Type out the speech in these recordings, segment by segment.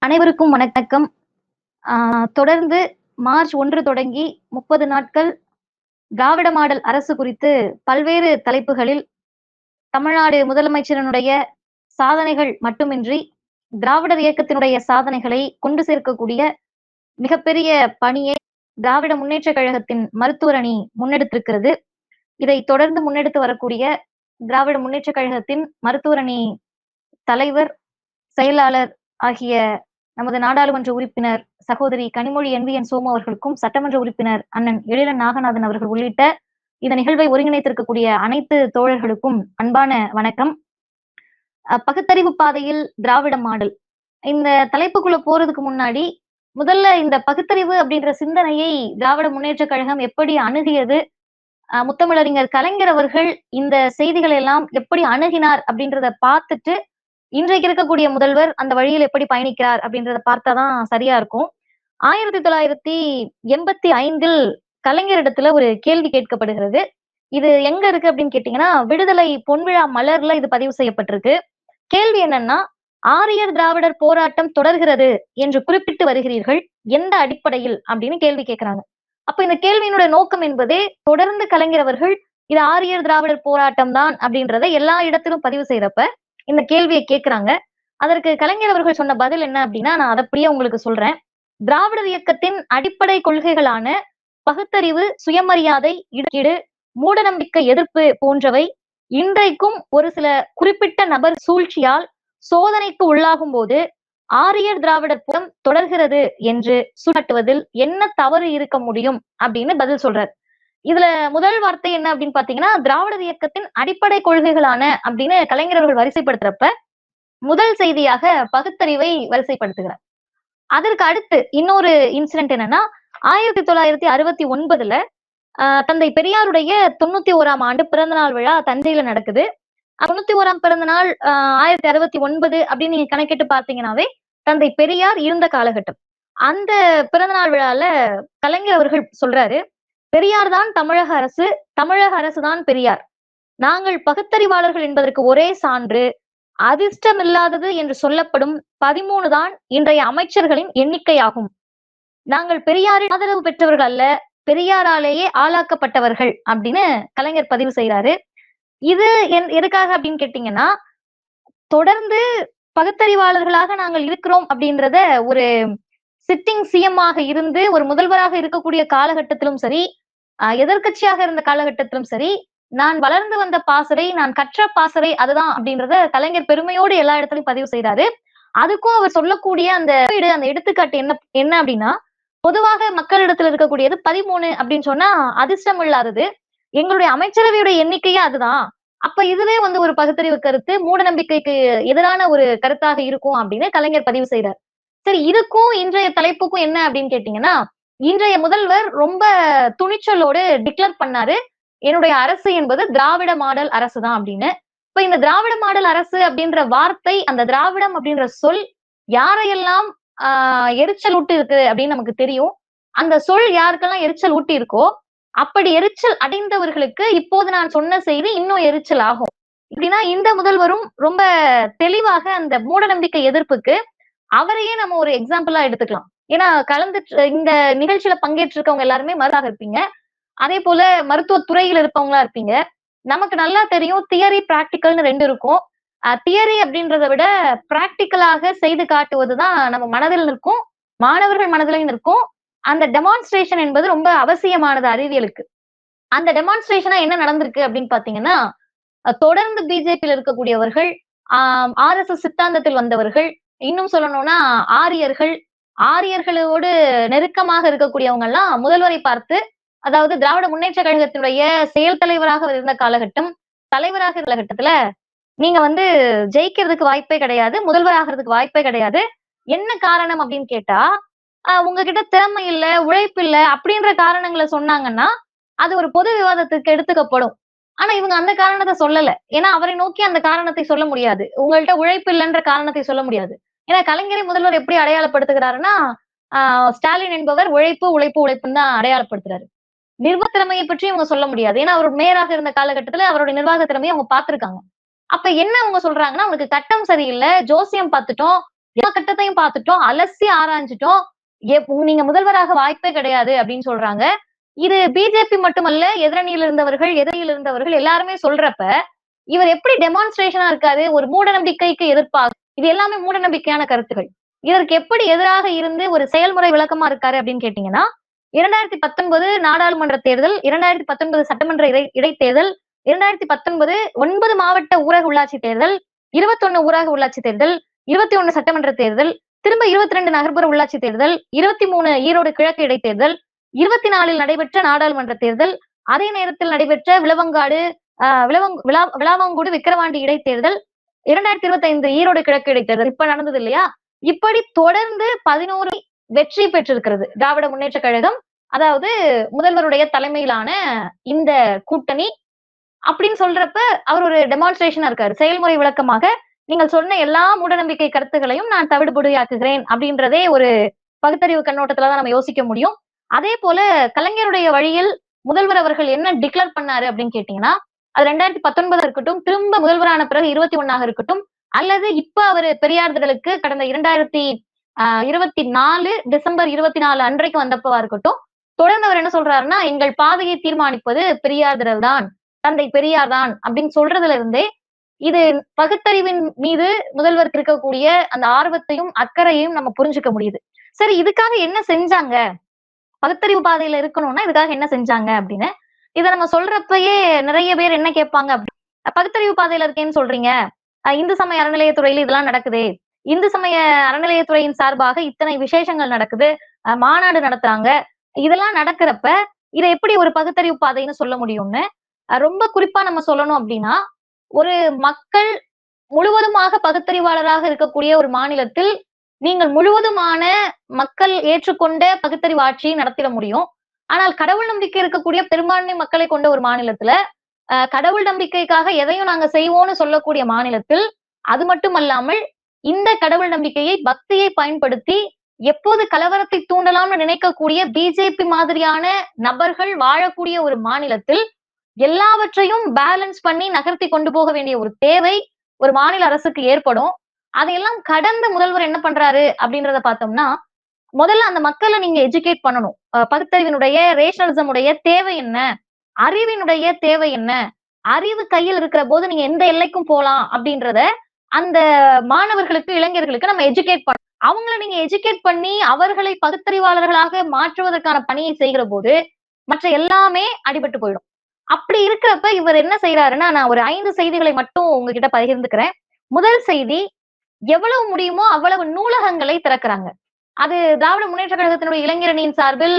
அனைவருக்கும் வணக்கம். தொடர்ந்து மார்ச் 1 தொடங்கி 30 நாட்கள் திராவிட மாடல் அரசு குறித்து பல்வேறு தலைப்புகளில் தமிழ்நாடு முதலமைச்சரினுடைய சாதனைகள் மட்டுமின்றி, திராவிடர் இயக்கத்தினுடைய சாதனைகளை கொண்டு சேர்க்கக்கூடிய மிகப்பெரிய பணியை திராவிட முன்னேற்றக் கழகத்தின் மருத்துவர் அணி முன்னெடுத்திருக்கிறது. இதை தொடர்ந்து முன்னெடுத்து வரக்கூடிய திராவிட முன்னேற்றக் கழகத்தின் மருத்துவர் அணி தலைவர், செயலாளர் ஆகிய நமது நாடாளுமன்ற உறுப்பினர் சகோதரி கனிமொழி NVN சோமு அவர்களுக்கும், சட்டமன்ற உறுப்பினர் அண்ணன் எழிலன் நாகநாதன் அவர்கள் உள்ளிட்ட இந்த நிகழ்வை ஒருங்கிணைத்திருக்கக்கூடிய அனைத்து தோழர்களுக்கும் அன்பான வணக்கம். பகுத்தறிவு பாதையில் திராவிட மாடல் இந்த தலைப்புக்குள்ள போறதுக்கு முன்னாடி முதல்ல இந்த பகுத்தறிவு அப்படின்ற சிந்தனையை திராவிட முன்னேற்ற கழகம் எப்படி அணுகியது, முத்தமிழறிஞர் கலைஞர் அவர்கள் இந்த செய்திகளை எல்லாம் எப்படி அணுகினார் அப்படின்றத பார்த்துட்டு இன்றைக்கு இருக்கக்கூடிய முதல்வர் அந்த வழியில் எப்படி பயணிக்கிறார் அப்படின்றத பார்த்தாதான் சரியா இருக்கும். 1985 கலைஞரிடத்துல ஒரு கேள்வி கேட்கப்படுகிறது. இது எங்க இருக்கு அப்படின்னு கேட்டீங்கன்னா, விடுதலை பொன்விழா மலர்ல இது பதிவு செய்யப்பட்டிருக்கு. கேள்வி என்னன்னா, ஆரியர் திராவிடர் போராட்டம் தொடர்கிறது என்று குறிப்பிட்டு வருகிறீர்கள், எந்த அடிப்படையில் அப்படின்னு கேள்வி கேட்கிறாங்க. அப்ப இந்த கேள்வியினுடைய நோக்கம் என்பதே, தொடர்ந்து கலைஞர் அவர்கள் இது ஆரியர் திராவிடர் போராட்டம் தான் அப்படின்றத எல்லா இடத்திலும் பதிவு செய்யறப்ப இந்த கேள்வியை கேட்கிறாங்க. அதற்கு கலைஞர் அவர்கள் சொன்ன பதில் என்ன அப்படின்னா, நான் அதை அப்படியே உங்களுக்கு சொல்றேன். திராவிடர் இயக்கத்தின் அடிப்படை கொள்கைகளான பகுத்தறிவு, சுயமரியாதை, இடக்கீடு, மூடநம்பிக்கை எதிர்ப்பு போன்றவை இன்றைக்கும் ஒரு சில குறிப்பிட்ட நபர் சூழ்ச்சியால் சோதனைக்கு உள்ளாகும் போது ஆரியர் திராவிடர் புறம் தொடர்கிறது என்று சுட்டுவதில் என்ன தவறு இருக்க முடியும் அப்படின்னு பதில் சொல்றார். இதுல முதல் வார்த்தை என்ன அப்படின்னு பாத்தீங்கன்னா, திராவிடர் இயக்கத்தின் அடிப்படை கொள்கைகளான அப்படின்னு கலைஞர்கள் வரிசைப்படுத்துறப்ப முதல் செய்தியாக பகுத்தறிவை வரிசைப்படுத்துகிறார். அதற்கு அடுத்து இன்னொரு இன்சிடென்ட் என்னன்னா, 1969 தந்தை பெரியாருடைய 91ஆம் ஆண்டு பிறந்த நாள் விழா தஞ்சையில நடக்குது. 91ஆம் பிறந்த நாள் 1969 அப்படின்னு நீங்க கணக்கிட்டு பார்த்தீங்கன்னாவே தந்தை பெரியார் இருந்த காலகட்டம். அந்த பிறந்த நாள் விழால கலைஞர் அவர்கள் சொல்றாரு, பெரியார் தான் தமிழக அரசு, தமிழக அரசுதான் பெரியார். நாங்கள் பகுத்தறிவாளர்கள் என்பதற்கு ஒரே சான்று, அதிர்ஷ்டமில்லாதது என்று சொல்லப்படும் 13 தான் இன்றைய அமைச்சர்களின் எண்ணிக்கையாகும். நாங்கள் பெரியாரின் ஆதரவு பெற்றவர்கள் அல்ல, பெரியாராலேயே ஆளாக்கப்பட்டவர்கள் அப்படின்னு கலைஞர் பதிவு செய்யறாரு. இது எதுக்காக அப்படின்னு கேட்டீங்கன்னா, தொடர்ந்து பகுத்தறிவாளர்களாக நாங்கள் இருக்கிறோம் அப்படின்றத ஒரு சிட்டிங் CM ஆக இருந்து ஒரு முதல்வராக இருக்கக்கூடிய காலகட்டத்திலும் சரி, எதிர்கட்சியாக இருந்த காலகட்டத்திலும் சரி, நான் வளர்ந்து வந்த பாசறை, நான் கற்ற பாசறை அதுதான் அப்படின்றத கலைஞர் பெருமையோடு எல்லா இடத்துலயும் பதிவு செய்யறாரு. அதுக்கும் அவர் சொல்லக்கூடிய அந்த எடுத்துக்காட்டு என்ன அப்படின்னா, பொதுவாக மக்களிடத்துல இருக்கக்கூடியது 13 அப்படின்னு சொன்னா அதிர்ஷ்டம் இல்லாதது. எங்களுடைய அமைச்சரவையுடைய எண்ணிக்கையே அதுதான். அப்ப இதுவே ஒரு பகுத்தறிவு கருத்து, மூட நம்பிக்கைக்கு எதிரான ஒரு கருத்தாக இருக்கும் அப்படின்னு கலைஞர் பதிவு செய்யறார். சரி, இதுக்கும் இன்றைய தலைப்புக்கும் என்ன அப்படின்னு கேட்டீங்கன்னா, இன்றைய முதல்வர் ரொம்ப துணிச்சலோடு டிக்ளேர் பண்ணாரு, என்னுடைய அரசு என்பது திராவிட மாடல் அரசு தான் அப்படின்னு. இப்ப இந்த திராவிட மாடல் அரசு அப்படின்ற வார்த்தை, அந்த திராவிடம் அப்படின்ற சொல் யாரையெல்லாம் எரிச்சல் ஊட்டி இருக்கு அப்படின்னு நமக்கு தெரியும். அந்த சொல் யாருக்கெல்லாம் எரிச்சல் ஊட்டி இருக்கோ, அப்படி எரிச்சல் அடைந்தவர்களுக்கு இப்போது நான் சொன்ன செய்தி இன்னும் எரிச்சல் ஆகும். இப்படின்னா இந்த முதல்வரும் ரொம்ப தெளிவாக அந்த மூட நம்பிக்கை எதிர்ப்புக்கு அவரையே நம்ம ஒரு எக்ஸாம்பிளா எடுத்துக்கலாம். ஏன்னா இந்த நிகழ்ச்சியில பங்கேற்றிருக்கவங்க எல்லாருமே மருந்தாக இருப்பீங்க. அதே போல மருத்துவ துறையில் இருப்பவங்களா இருப்பீங்க. நமக்கு நல்லா தெரியும், தியரி பிராக்டிக்கல்னு 2 இருக்கும். தியரி அப்படின்றத விட பிராக்டிக்கலாக செய்து காட்டுவதுதான் நம்ம மனதில் நிற்கும், மாணவர்கள் மனதிலையும் நிற்கும். அந்த டெமான்ஸ்ட்ரேஷன் என்பது ரொம்ப அவசியமானது அறிவியலுக்கு. அந்த டெமான்ஸ்ட்ரேஷனா என்ன நடந்திருக்கு அப்படின்னு பாத்தீங்கன்னா, தொடர்ந்து பிஜேபியில் இருக்கக்கூடியவர்கள், RSS சித்தாந்தத்தில் வந்தவர்கள், இன்னும் சொல்லணும்னா ஆரியர்களோடு நெருக்கமாக இருக்கக்கூடியவங்க எல்லாம் முதல்வரை பார்த்து, அதாவது திராவிட முன்னேற்ற கழகத்தினுடைய செயல் தலைவராக இருந்த காலகட்டம், தலைவராக இருந்த காலகட்டத்துல நீங்க ஜெயிக்கிறதுக்கு வாய்ப்பே கிடையாது, முதல்வராகிறதுக்கு வாய்ப்பே கிடையாது. என்ன காரணம் அப்படின்னு கேட்டா, உங்ககிட்ட திறமை இல்ல, உழைப்பு இல்ல அப்படின்ற காரணங்களை சொன்னாங்கன்னா அது ஒரு பொது விவாதத்துக்கு எடுத்துக்கப்படும். ஆனா இவங்க அந்த காரணத்தை சொல்லல. ஏன்னா அவரை நோக்கி அந்த காரணத்தை சொல்ல முடியாது. உங்கள்ட்ட உழைப்பு இல்லைன்ற காரணத்தை சொல்ல முடியாது. ஏன்னா கலைஞரை முதல்வர் எப்படி அடையாளப்படுத்துகிறாருன்னா, ஸ்டாலின் என்பவர் உழைப்பு உழைப்பு உழைப்புன்னு தான் அடையாளப்படுத்துறாரு. நிர்வாக திறமையை பற்றி இவங்க சொல்ல முடியாது. ஏன்னா அவர் மேயராக இருந்த காலகட்டத்துல அவருடைய நிர்வாக திறமையை அவங்க பார்த்திருக்காங்க. அப்ப என்ன அவங்க சொல்றாங்கன்னா, அவனுக்கு கட்டம் சரியில்லை, ஜோசியம் பார்த்துட்டோம், எல்லா கட்டத்தையும் பார்த்துட்டோம், அலசி ஆராய்ஞ்சிட்டோம். நீங்க முதல்வராக வாய்ப்பே கிடையாது அப்படின்னு சொல்றாங்க. இது பிஜேபி மட்டுமல்ல, எதிரியில் இருந்தவர்கள் எல்லாருமே சொல்றப்ப, இவர் எப்படி டெமான்ஸ்ட்ரேஷனா இருக்காரு? ஒரு மூட நம்பிக்கைக்கு எதிர்ப்பாக. இது எல்லாமே மூட நம்பிக்கையான கருத்துக்கள். இதற்கு எப்படி எதிராக இருந்து ஒரு செயல்முறை விளக்கமா இருக்காரு அப்படின்னு கேட்டீங்கன்னா, 2019 நாடாளுமன்ற தேர்தல், 2019 சட்டமன்ற இடைத்தேர்தல், 2019 9 மாவட்ட ஊரக உள்ளாட்சி தேர்தல், 21 ஊரக உள்ளாட்சி தேர்தல், 21 சட்டமன்ற தேர்தல், திரும்ப 22 நகர்ப்புற உள்ளாட்சி தேர்தல், 23 ஈரோடு கிழக்கு இடைத்தேர்தல், 24 நடைபெற்ற நாடாளுமன்ற தேர்தல், அதே நேரத்தில் நடைபெற்ற விளாவங்கோடு விக்கிரவாண்டி இடைத்தேர்தல், 2025 ஈரோடு கிழக்கு இடைத்தேர்தல் இப்ப நடந்தது இல்லையா? இப்படி தொடர்ந்து 11 வெற்றி பெற்றிருக்கிறது திராவிட முன்னேற்ற கழகம். அதாவது முதல்வருடைய தலைமையிலான இந்த கூட்டணி அப்படின்னு சொல்றப்ப அவர் ஒரு டெமான்ஸ்ட்ரேஷனா இருக்காரு. செயல்முறை விளக்கமாக நீங்கள் சொன்ன எல்லா மூடநம்பிக்கை கருத்துகளையும் நான் தவிடுபொடியாக்குகிறேன் அப்படின்றதே ஒரு பகுத்தறிவு கண்ணோட்டத்துல தான் நம்ம யோசிக்க முடியும். அதே போல கலைஞருடைய வழியில் முதல்வர் அவர்கள் என்ன டிக்ளேர் பண்ணாரு அப்படின்னு கேட்டீங்கன்னா, அது 2019 இருக்கட்டும், திரும்ப முதல்வரான பிறகு 21 இருக்கட்டும், அல்லது இப்ப அவரு பெரியார் திடலுக்கு கடந்த 2024 டிசம்பர் 24 அன்றைக்கு வந்தப்பவா இருக்கட்டும், தொடர்ந்து அவர் என்ன சொல்றாருன்னா, எங்கள் பாதையை தீர்மானிப்பது பெரியார் திடல் தான், தந்தை பெரியார் தான் அப்படின்னு சொல்றதுல இருந்தே இது பகுத்தறிவின் மீது முதல்வருக்கு இருக்கக்கூடிய அந்த ஆர்வத்தையும் அக்கறையையும் நம்ம புரிஞ்சுக்க முடியுது. சரி, இதுக்காக என்ன செஞ்சாங்க? பகுத்தறிவு பாதையில இருக்கணும்னா இதுக்காக என்ன செஞ்சாங்க அப்படின்னு. இத நம்ம சொல்றப்பயே நிறைய பேர் என்ன கேட்பாங்க பகுத்தறிவு பாதையில இருக்கேன்னு சொல்றீங்க. இந்து சமய அறநிலையத்துறையில இதெல்லாம் நடக்குதே. இந்து சமய அறநிலையத்துறையின் சார்பாக இத்தனை விசேஷங்கள் நடக்குது. மாநாடு நடத்துறாங்க. இதெல்லாம் நடக்கிறப்ப இத எப்படி ஒரு பகுத்தறிவு பாதைன்னு சொல்ல முடியும்னு ரொம்ப குறிப்பா நம்ம சொல்லணும் அப்படின்னா, ஒரு மக்கள் முழுவதுமாக பகுத்தறிவாளராக இருக்கக்கூடிய ஒரு மாநிலத்தில் நீங்கள் முழுவதுமான மக்கள் ஏற்றுக்கொண்ட பகுத்தறிவு ஆட்சியை நடத்திட முடியும். ஆனால் கடவுள் நம்பிக்கை இருக்கக்கூடிய பெரும்பான்மை மக்களை கொண்ட ஒரு மாநிலத்துல கடவுள் நம்பிக்கைக்காக எதையும் நாங்க செய்வோம்னு சொல்லக்கூடிய மாநிலத்தில், அது மட்டுமல்லாமல் இந்த கடவுள் நம்பிக்கையை பக்தியை பயன்படுத்தி எப்போது கலவரத்தை தூண்டலாம்னு நினைக்கக்கூடிய பிஜேபி மாதிரியான நபர்கள் வாழக்கூடிய ஒரு மாநிலத்தில் எல்லாவற்றையும் பேலன்ஸ் பண்ணி நகர்த்தி கொண்டு போக வேண்டிய ஒரு தேவை ஒரு மாநில அரசுக்கு ஏற்படும். அதையெல்லாம் கடந்த முதல்வர் என்ன பண்றாரு அப்படின்றத பார்த்தோம்னா, முதல்ல அந்த மக்களை நீங்க எஜுகேட் பண்ணணும். பகுத்தறிவினுடைய ரேஷனலிசம் உடைய தேவை என்ன? அறிவினுடைய தேவை என்ன? அறிவு கையில் இருக்கிற போது நீங்க எந்த எல்லைக்கும் போலாம் அப்படின்றத அந்த மாணவர்களுக்கு, இளைஞர்களுக்கு நம்ம எஜுகேட் பண்ணணும். அவங்கள நீங்க எஜுகேட் பண்ணி அவர்களை பகுத்தறிவாளர்களாக மாற்றுவதற்கான பணியை செய்கிற போது மற்ற எல்லாமே அடிபட்டு போயிடும். அப்படி இருக்கிறப்ப இவர் என்ன செய்யறாருன்னா, நான் ஒரு 5 செய்திகளை மட்டும் உங்ககிட்ட பகிர்ந்துக்கிறேன். முதல் செய்தி, எவ்வளவு முடியுமோ அவ்வளவு நூலகங்களை திறக்கிறாங்க. அது திராவிட முன்னேற்ற கழகத்தினுடைய இளைஞரணியின் சார்பில்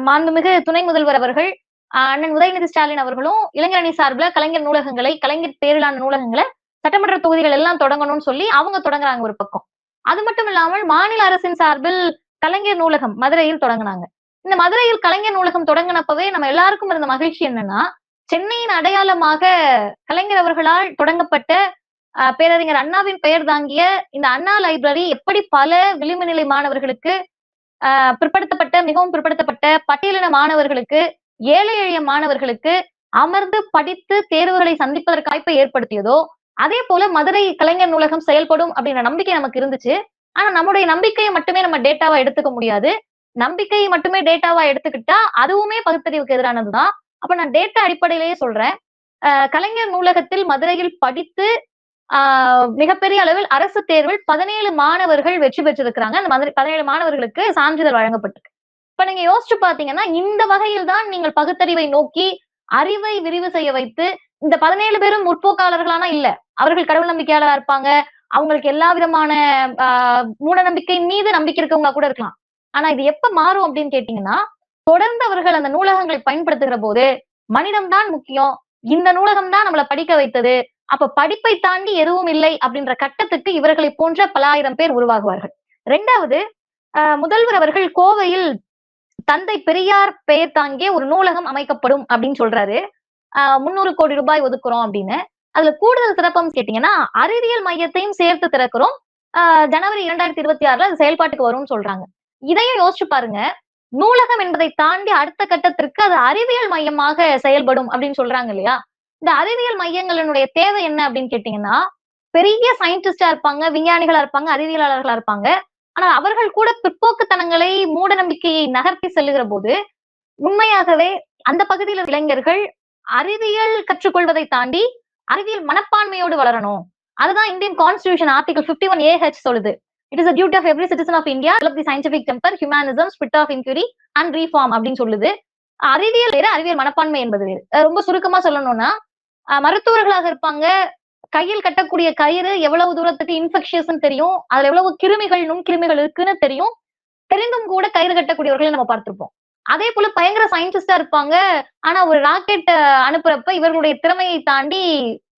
மாண்புமிகு துணை முதல்வர் அவர்கள், அண்ணன் உதயநிதி ஸ்டாலின் அவர்களும் இளைஞரணி சார்பில் கலைஞர் நூலகங்களை, கலைஞர் பேரிலான நூலகங்களை சட்டமன்ற தொகுதிகள் எல்லாம் தொடங்கணும்னு சொல்லி அவங்க தொடங்குறாங்க ஒரு பக்கம். அது மட்டும் இல்லாமல் மாநில அரசின் சார்பில் கலைஞர் நூலகம் மதுரையில் தொடங்கினாங்க. இந்த மதுரையில் கலைஞர் நூலகம் தொடங்கினப்பவே நம்ம எல்லாருக்கும் இருந்த மகிழ்ச்சி என்னன்னா, சென்னையின் அடையாளமாக கலைஞர் அவர்களால் தொடங்கப்பட்ட பேரறிஞர் அண்ணாவின் பெயர் தாங்கிய இந்த அண்ணா லைப்ரரி எப்படி பல விளிம்பு நிலை மாணவர்களுக்கு, மிகவும் பிற்படுத்தப்பட்ட பட்டியலின மாணவர்களுக்கு, ஏழை எளிய மாணவர்களுக்கு அமர்ந்து படித்து தேர்வுகளை சந்திப்பதற்கு வாய்ப்பை ஏற்படுத்தியதோ, அதே போல மதுரை கலைஞர் நூலகம் செயல்படும் அப்படின்ற நம்பிக்கை நமக்கு இருந்துச்சு. ஆனா நம்முடைய நம்பிக்கையை மட்டுமே நம்ம டேட்டாவா எடுத்துக்க முடியாது. நம்பிக்கையை மட்டுமே டேட்டாவா எடுத்துக்கிட்டா அதுவுமே பகுத்தறிவுக்கு எதிரானதுதான். அப்ப நான் டேட்டா அடிப்படையிலேயே சொல்றேன். கலைஞர் நூலகத்தில் மதுரையில் படித்து மிகப்பெரிய அளவில் அரசு தேர்வில் 17 மாணவர்கள் வெற்றி பெற்றிருக்கிறாங்க. அந்த 17 மாணவர்களுக்கு சான்றிதழ் வழங்கப்பட்டிருக்கு. இப்ப நீங்க யோசிச்சு பாத்தீங்கன்னா, இந்த வகையில் தான் நீங்கள் பகுத்தறிவை நோக்கி அறிவை விரிவு செய்ய வைத்து, இந்த 17 பேரும் முற்போக்காளர்களானா இல்ல. அவர்கள் கடவுள் நம்பிக்கையாளரா இருப்பாங்க. அவங்களுக்கு எல்லா விதமான மூட நம்பிக்கையின் மீது நம்பிக்கை இருக்கவங்க கூட இருக்கலாம். ஆனா இது எப்ப மாறும் அப்படின்னு கேட்டீங்கன்னா, தொடர்ந்து அவர்கள் அந்த நூலகங்களை பயன்படுத்துகிற போது, மனிதம் தான் முக்கியம். இந்த நூலகம் தான் நம்மள படிக்க வைத்தது. அப்ப படிப்பை தாண்டி எதுவும் இல்லை அப்படின்ற கட்டத்துக்கு இவர்களை போன்ற பல ஆயிரம் பேர் உருவாகுவார்கள். 2வது, முதல்வர் அவர்கள் கோவையில் தந்தை பெரியார் பெயர் தாங்கிய ஒரு நூலகம் அமைக்கப்படும் அப்படின்னு சொல்றாரு. 300 கோடி ரூபாய் ஒதுக்குறோம் அப்படின்னு. அதுல கூடுதல் சிறப்பம்சம் கேட்டீங்கன்னா, அறிவியல் மையத்தையும் சேர்த்து திறக்கிறோம். ஜனவரி 2026ல அது செயல்பாட்டுக்கு வரும்னு சொல்றாங்க. இதையும் யோசிச்சு பாருங்க. நூலகம் என்பதை தாண்டி அடுத்த கட்டத்திற்கு அது அறிவியல் மையமாக செயல்படும் அப்படின்னு சொல்றாங்க இல்லையா? இந்த அறிவியல் மையங்களினுடைய தேவை என்ன அப்படின்னு கேட்டீங்கன்னா, பெரிய சயின்டிஸ்டா இருப்பாங்க, விஞ்ஞானிகளா இருப்பாங்க, அறிவியலாளர்களா இருப்பாங்க. ஆனா அவர்கள் கூட பிற்போக்குத்தனங்களை, மூட நம்பிக்கையை நகர்த்தி செல்லுகிற போது, உண்மையாகவே அந்த பகுதியில இளைஞர்கள் அறிவியல் கற்றுக்கொள்வதை தாண்டி அறிவியல் மனப்பான்மையோடு வளரணும். அதுதான் இந்தியன் கான்ஸ்டிடியூஷன் ஆர்டிகல் 51AH சொல்லுது. It is a duty of every citizen of India to develop the scientific temper, humanism, spirit of inquiry and reform அப்படின்னு சொல்லுது. அறிவியல் வேற, அறிவியல் மனப்பான்மை என்பது வேறு. ரொம்ப சுருக்கமா சொல்லணும்னா, மருத்துவர்களாக இருப்பாங்க. கையில் கட்டக்கூடிய கயிறு எவ்வளவு தூரத்துக்கு இன்ஃபெக்ஷியஸ்ன்னு தெரியும். அதுல எவ்வளவு கிருமிகள், நுண்கிருமிகள் இருக்குன்னு தெரியும். தெரிந்தும் கூட கயிறு கட்டக்கூடியவர்களை நம்ம பார்த்திருப்போம். அதே போல பயங்கர சயின்டிஸ்டா இருப்பாங்க. ஆனா ஒரு ராக்கெட் அனுப்புறப்ப இவர்களுடைய திறமையை தாண்டி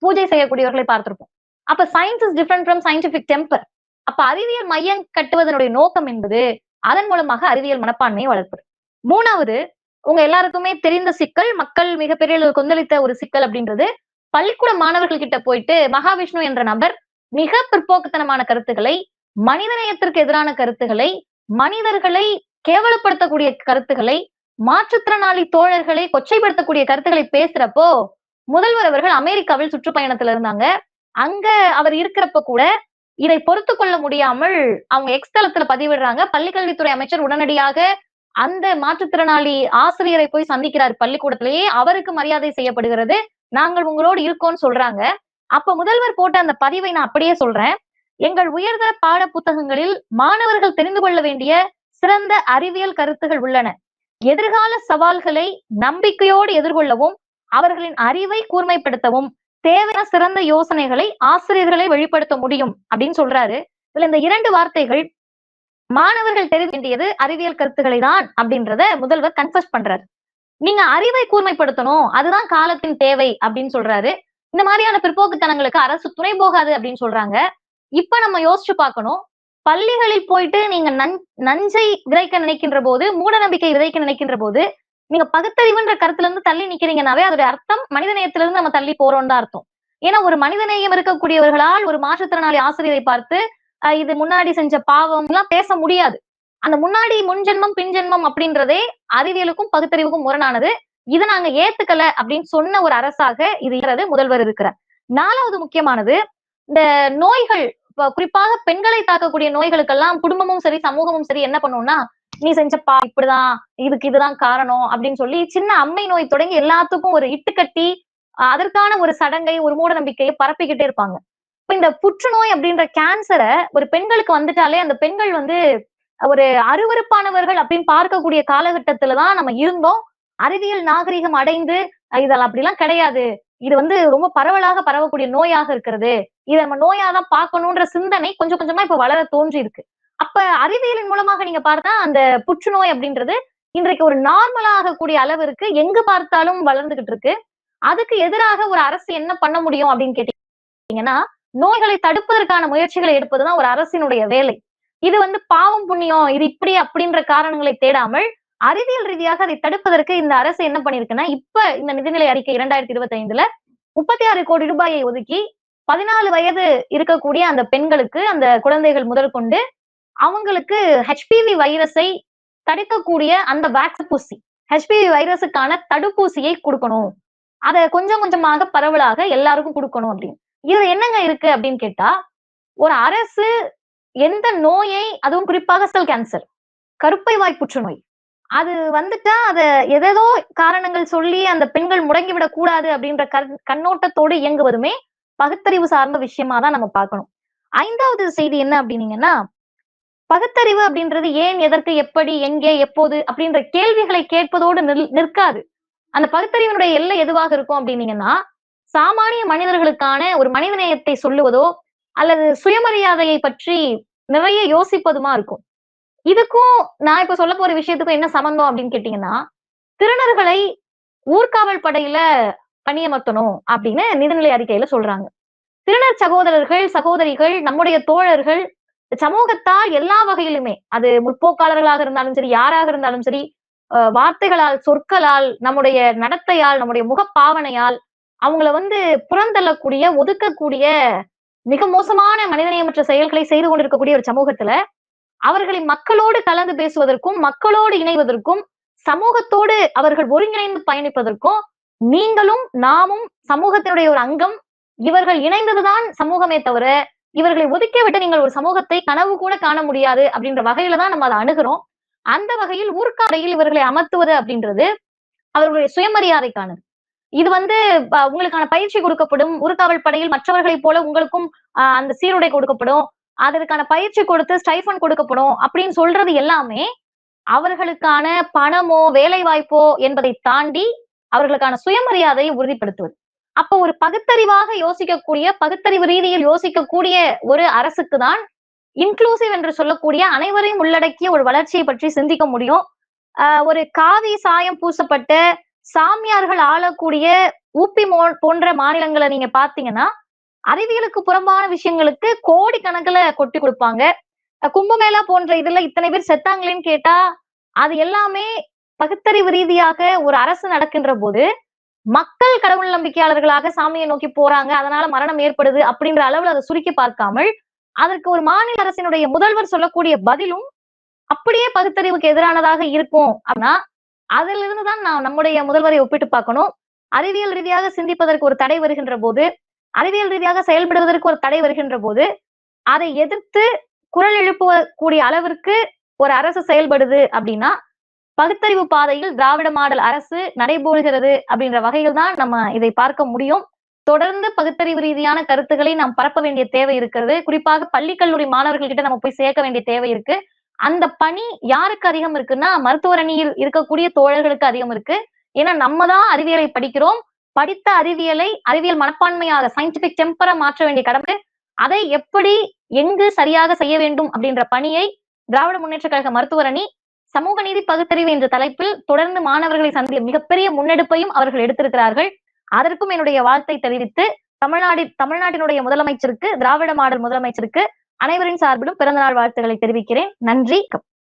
பூஜை செய்யக்கூடியவர்களை பார்த்திருப்போம். அப்ப science is different from scientific temper. அப்ப அறிவியல் மையம் கட்டுவதனுடைய நோக்கம் என்பது அதன் மூலமாக அறிவியல் மனப்பான்மையை வளர்ப்பது. 3வது, உங்க எல்லாருக்குமே தெரிந்த சிக்கல், மக்கள் மிகப்பெரிய அளவு கொந்தளித்த ஒரு சிக்கல் அப்படின்றது, பள்ளிக்கூட மாணவர்கள் கிட்ட போயிட்டு மகாவிஷ்ணு என்ற நபர் மிக பிற்போக்குத்தனமான கருத்துக்களை, மனிதநேயத்திற்கு எதிரான கருத்துக்களை, மனிதர்களை கேவலப்படுத்தக்கூடிய கருத்துக்களை, மாற்றுத்திறனாளி தோழர்களை கொச்சைப்படுத்தக்கூடிய கருத்துக்களை பேசுறப்போ, முதல்வர் அவர்கள் அமெரிக்காவில் சுற்றுப்பயணத்துல இருந்தாங்க. அங்க அவர் இருக்கிறப்ப கூட இதை பொறுத்துக் கொள்ள முடியாமல் அவங்க எக்ஸ் தளத்துல பதிவிடுறாங்க. பள்ளிக்கல்வித்துறை அமைச்சர் உடனடியாக அந்த மாற்றுத்திறனாளி ஆசிரியரை போய் சந்திக்கிறார் பள்ளிக்கூடத்திலேயே. அவருக்கு மரியாதை செய்யப்படுகிறது. நாங்கள் உங்களோடு இருக்கோம்னு சொல்றாங்க. அப்ப முதல்வர் போட்ட அந்த பதிவை நான் அப்படியே சொல்றேன். எங்கள் உயர்தர பாட புத்தகங்களில் மாணவர்கள் தெரிந்து கொள்ள வேண்டிய சிறந்த அறிவியல் கருத்துகள் உள்ளன. எதிர்கால சவால்களை நம்பிக்கையோடு எதிர்கொள்ளவும், அவர்களின் அறிவை கூர்மைப்படுத்தவும் தேவையான சிறந்த யோசனைகளை ஆசிரியர்களை வெளிப்படுத்த முடியும் அப்படின்னு சொல்றாரு. இதுல இந்த 2 வார்த்தைகள், மாணவர்கள் தெரிந்து வேண்டியது அறிவியல் கருத்துக்களை தான் அப்படின்றத முதல்வர் கன்ஃபஸ் பண்றாரு. நீங்க அறிவை கூர்மைப்படுத்தணும், அதுதான் காலத்தின் தேவை அப்படின்னு சொல்றாரு. இந்த மாதிரியான பிற்போக்குத்தனங்களுக்கு அரசு துணை போகாது அப்படின்னு சொல்றாங்க. இப்ப நம்ம யோசிச்சு பார்க்கணும். பள்ளிகளில் போயிட்டு நீங்க நஞ்சை விதைக்க நினைக்கின்ற போது, மூட நம்பிக்கை விதைக்க நினைக்கின்ற போது, நீங்க பகுத்தறிவுன்ற கருத்துல இருந்து தள்ளி நிக்கிறீங்கன்னாவே அதோட அர்த்தம் மனிதநேயத்திலிருந்து நம்ம தள்ளி போறோம் தான் அர்த்தம். ஏன்னா ஒரு மனிதநேயம் இருக்கக்கூடியவர்களால் ஒரு மாற்றுத்திறனாளி ஆசிரியரை பார்த்து இது முன்னாடி செஞ்ச பாவம் எல்லாம் பேச முடியாது. அந்த முன்னாடி முன்ஜென்மம் பின்ஜென்மம் அப்படின்றதே அறிவியலுக்கும் பகுத்தறிவுக்கும் முரணானது. இதை நாங்க ஏத்துக்கல அப்படின்னு சொன்ன ஒரு அரசாக இது இருக்கிறது முதல்வர் இருக்கிறார். 4வது முக்கியமானது, இந்த நோய்கள், குறிப்பாக பெண்களை தாக்கக்கூடிய நோய்களுக்கெல்லாம் குடும்பமும் சரி சமூகமும் சரி என்ன பண்ணும்னா, நீ செஞ்சப்பா இப்படிதான், இதுக்கு இதுதான் காரணம் அப்படின்னு சொல்லி சின்ன அம்மை நோய் தொடங்கி எல்லாத்துக்கும் ஒரு இட்டுக்கட்டி அதற்கான ஒரு சடங்கை, ஒரு மூட நம்பிக்கையை பரப்பிக்கிட்டே இருப்பாங்க. இப்ப இந்த புற்றுநோய் அப்படின்ற கேன்சரை ஒரு பெண்களுக்கு வந்துட்டாலே அந்த பெண்கள் வந்து ஒரு அருவருப்பானவர்கள் அப்படின்னு பார்க்கக்கூடிய காலகட்டத்துலதான் நம்ம இருந்தோம். அறிவியல் நாகரிகம் அடைந்து இதெல்லாம் அப்படிலாம் கிடையாது, இது வந்து ரொம்ப பரவலாக பரவக்கூடிய நோயாக இருக்கிறது, இதை நம்ம நோயாதான் பார்க்கணும்ன்ற சிந்தனை கொஞ்சம் கொஞ்சமா இப்ப வளர தோன்றி இருக்கு. அப்ப அறிவியலின் மூலமாக நீங்க பார்த்தா அந்த புற்றுநோய் அப்படின்றது இன்றைக்கு ஒரு நார்மலாக கூடிய அளவிற்கு எங்கு பார்த்தாலும் வளர்ந்துகிட்டு இருக்கு. அதுக்கு எதிராக ஒரு அரசு என்ன பண்ண முடியும் அப்படின்னு கேட்டீங்கன்னா, நோய்களை தடுப்பதற்கான முயற்சிகளை எடுப்பதுதான் ஒரு அரசினுடைய வேலை. இது வந்து பாவம் புண்ணியம், இது இப்படி அப்படின்ற காரணங்களை தேடாமல் அறிவியல் ரீதியாக அதை தடுப்பதற்கு இந்த அரசு என்ன பண்ணிருக்குன்னா, இப்ப இந்த நிதிநிலை அறிக்கை 2025ல 36 கோடி ரூபாயை ஒதுக்கி 14 வயது இருக்கக்கூடிய அந்த பெண்களுக்கு, அந்த குழந்தைகள் முதல் கொண்டு அவங்களுக்கு HPV வைரஸை தடுக்கக்கூடிய அந்த வேக்சின், HPV வைரஸுக்கான தடுப்பூசியை கொடுக்கணும். அதை கொஞ்சம் கொஞ்சமாக பரவலாக எல்லாருக்கும் கொடுக்கணும் அப்படின்னு. இது என்னங்க இருக்கு அப்படின்னு கேட்டா, ஒரு அரசு எந்த நோயை, அதுவும் குறிப்பாக செல் கேன்சர், கருப்பை வாய் புற்றுநோய், அது வந்துட்டா அத ஏதேதோ காரணங்கள் சொல்லி அந்த பெண்கள் முடங்கிவிடக் கூடாது அப்படின்ற கண்ணோட்டத்தோடு இயங்குவதுமே பகுத்தறிவு சார்ந்த விஷயமா தான் நம்ம பார்க்கணும். 5வது செய்தி என்ன அப்படின்னீங்கன்னா, பகுத்தறிவு அப்படின்றது ஏன், எதற்கு, எப்படி, எங்கே, எப்போது அப்படின்ற கேள்விகளை கேட்பதோடு நிற்காது. அந்த பகுத்தறிவினுடைய எல்லை எதுவாக இருக்கும் அப்படின்னீங்கன்னா, சாமானிய மனிதர்களுக்கான ஒரு மனிதநேயத்தை சொல்லுவதோ அல்லது சுயமரியாதையை பற்றி நிறைய யோசிப்பதுமா இருக்கும். இதுக்கும் நான் இப்ப சொல்ல போற விஷயத்துக்கும் என்ன சம்பந்தம் அப்படின்னு கேட்டீங்கன்னா, திருநர்களை ஊர்காவல் படையில பணியமர்த்தணும் அப்படின்னு நிதிநிலை அறிக்கையில சொல்றாங்க. திருநர் சகோதரர்கள், சகோதரிகள், நம்முடைய தோழர்கள் சமூகத்தால் எல்லா வகையிலுமே, அது முற்போக்காளர்களாக இருந்தாலும் சரி, யாராக இருந்தாலும் சரி, வார்த்தைகளால், சொற்களால், நம்முடைய நடத்தையால், நம்முடைய முகப்பாவனையால் அவங்கள வந்து புறந்தள்ளக்கூடிய, ஒதுக்கக்கூடிய மிக மோசமான மனிதநேயமற்ற செயல்களை செய்து கொண்டிருக்கக்கூடிய ஒரு சமூகத்துல அவர்களை மக்களோடு கலந்து பேசுவதற்கும், மக்களோடு இணைவதற்கும், சமூகத்தோடு அவர்கள் ஒருங்கிணைந்து பயணிப்பதற்கும் நீங்களும் நாமும் சமூகத்தினுடைய ஒரு அங்கம், இவர்கள் இணைந்ததுதான் சமூகமே தவிர இவர்களை ஒதுக்கி விட்டு நீங்கள் ஒரு சமூகத்தை கனவு கூட காண முடியாது அப்படின்ற வகையில தான் நம்ம அதை அணுகிறோம். அந்த வகையில் ஊர்க்காடையில் இவர்களை அமர்த்துவது அப்படின்றது அவர்களுடைய சுயமரியாதைக்கானது. இது வந்து உங்களுக்கான பயிற்சி கொடுக்கப்படும். ஊர்காவல் படையில் மற்றவர்களைப் போல உங்களுக்கும் அந்த சீருடை கொடுக்கப்படும். அதற்கான பயிற்சி கொடுத்து ஸ்டைஃபன் கொடுக்கப்படும் அப்படின்னு சொல்றது எல்லாமே அவர்களுக்கான பணமோ வேலை வாய்ப்போ என்பதை தாண்டி அவர்களுக்கான சுயமரியாதையை உறுதிப்படுத்துவது. அப்போ ஒரு பகுத்தறிவாக யோசிக்கக்கூடிய பகுத்தறிவு ரீதியில் யோசிக்கக்கூடிய ஒரு அரசுக்கு தான் இன்க்ளூசிவ் என்று சொல்லக்கூடிய அனைவரையும் உள்ளடக்கிய ஒரு வளர்ச்சியை பற்றி சிந்திக்க முடியும். ஒரு காவி சாயம் பூசப்பட்ட சாமியார்கள் ஆளக்கூடிய ஊப்பி போன்ற மாநிலங்களை நீங்க பாத்தீங்கன்னா அறிவியலுக்கு புறம்பான விஷயங்களுக்கு கோடி கணக்குல கொட்டி கொடுப்பாங்க. கும்பமேளா போன்ற இதுல இத்தனை பேர் செத்தாங்களேன்னு கேட்டா அது எல்லாமே பகுத்தறிவு ரீதியாக ஒரு அரசு நடக்கின்ற போது மக்கள் கடவுள் நம்பிக்கையாளர்களாக சாமியை நோக்கி போறாங்க, அதனால மரணம் ஏற்படுது அப்படின்ற அளவுல அதை சுருக்கி பார்க்காமல் அதற்கு ஒரு மாநில அரசினுடைய முதல்வர் சொல்லக்கூடிய பதிலும் அப்படியே பகுத்தறிவுக்கு எதிரானதாக இருக்கும் அப்படின்னா அதுல இருந்துதான் நான் நம்முடைய முதல்வரை ஒப்பிட்டு பார்க்கணும். அறிவியல் ரீதியாக சிந்திப்பதற்கு ஒரு தடை வருகின்ற போது, அறிவியல் ரீதியாக செயல்படுவதற்கு ஒரு தடை வருகின்ற போது அதை எதிர்த்து குரல் எழுப்பக்கூடிய அளவிற்கு ஒரு அரசு செயல்படுது அப்படின்னா பகுத்தறிவு பாதையில் திராவிட மாடல் அரசு நடைபோடுகிறது அப்படின்ற வகையில் தான் நம்ம இதை பார்க்க முடியும். தொடர்ந்து பகுத்தறிவு ரீதியான கருத்துக்களை நாம் பரப்ப வேண்டிய தேவை இருக்கிறது. குறிப்பாக பள்ளி கல்லூரி மாணவர்கள் கிட்ட நம்ம போய் சேர்க்க வேண்டிய தேவை இருக்கு. அந்த பணி யாருக்கு அதிகம் இருக்குன்னா மருத்துவர் அணியில் இருக்கக்கூடிய தோழர்களுக்கு அதிகம் இருக்கு. ஏன்னா நம்ம தான் அறிவியலை படிக்கிறோம். படித்த அறிவியலை அறிவியல் மனப்பான்மையாக சயின்டிபிக் டெம்பரா மாற்ற வேண்டிய கடமை. அதை எப்படி எங்கு சரியாக செய்ய வேண்டும் அப்படின்ற பணியை திராவிட முன்னேற்ற கழக மருத்துவர் அணி சமூக நீதி பகுத்தறிவு என்ற தலைப்பில் தொடர்ந்து மாணவர்களை சந்திய மிகப்பெரிய முன்னெடுப்பையும் அவர்கள் எடுத்திருக்கிறார்கள். அதற்கும் என்னுடைய வாழ்த்தை தெரிவித்து தமிழ்நாட்டினுடைய முதலமைச்சருக்கு திராவிட மாடல் முதலமைச்சருக்கு அனைவரின் சார்பிலும் பிறந்தநாள் வாழ்த்துக்களை தெரிவிக்கிறேன். நன்றி.